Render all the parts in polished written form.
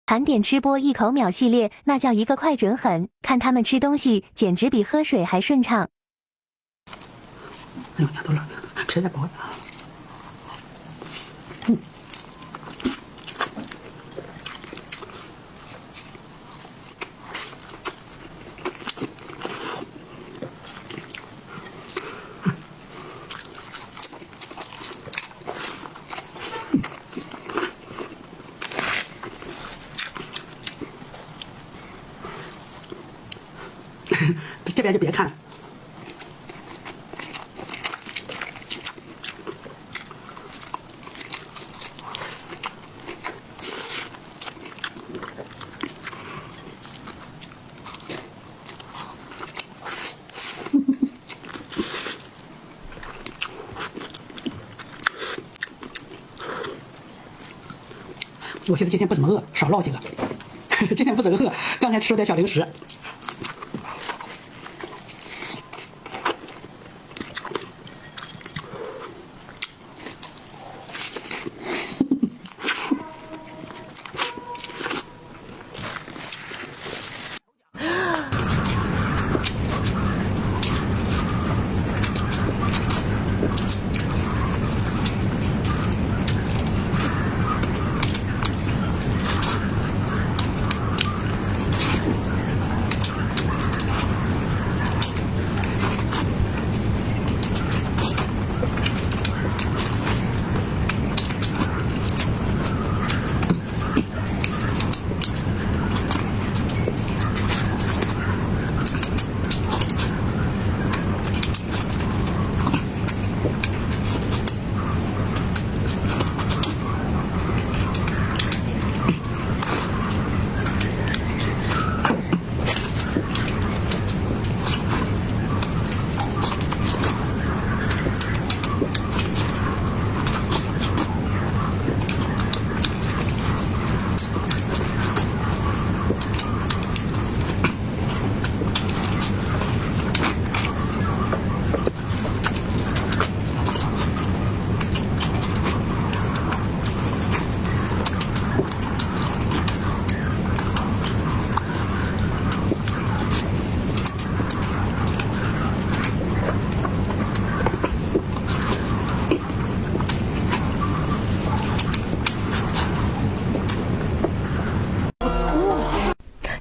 盘点吃播一口秒系列，那叫一个快准狠，看他们吃东西简直比喝水还顺畅。哎呦呀，都了，吃点饱了。这边就别看了。我寻思今天不怎么饿，少唠几个。今天不怎么饿，刚才吃了点小零食。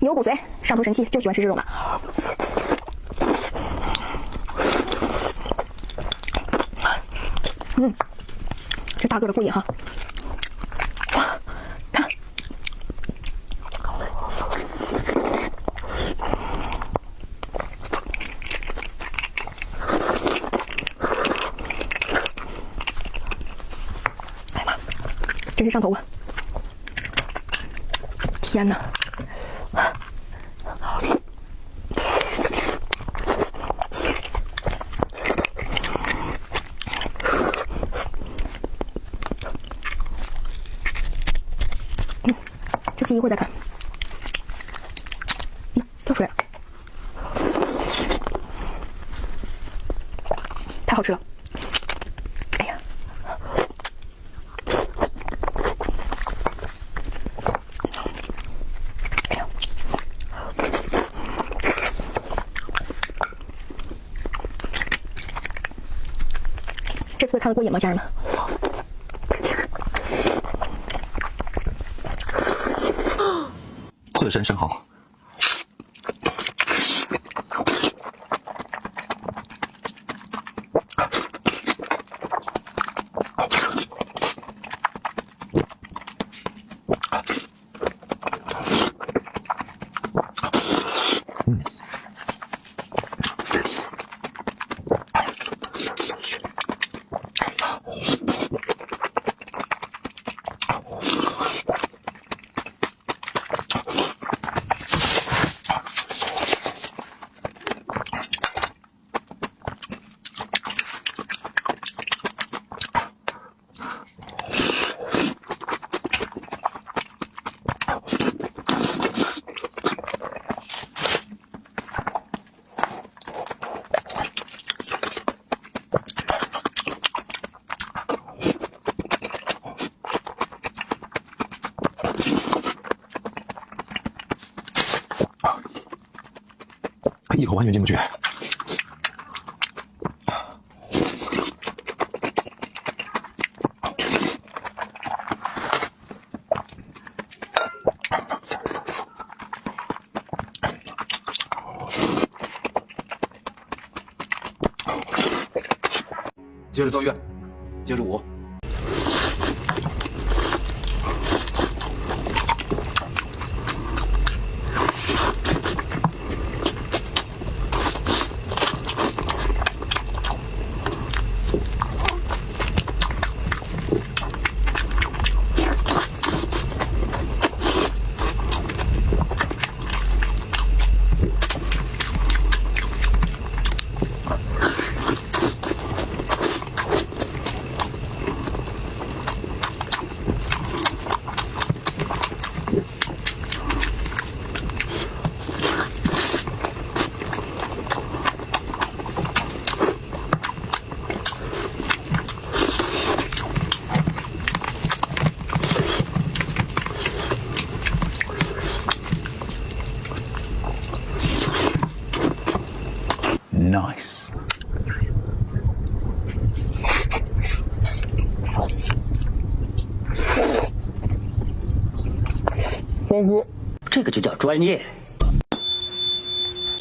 牛骨髓上图神器，就喜欢吃这种的。这大个的过瘾哈！看，哎呀妈，真是上头啊！天哪！这期一会儿再看。跳出来了，太好吃了！哎呀，哎呀，这次看得过瘾吗，家人们？自身生蚝。一口完全进不去。接着奏乐，接着舞。Nice。这个就叫专业。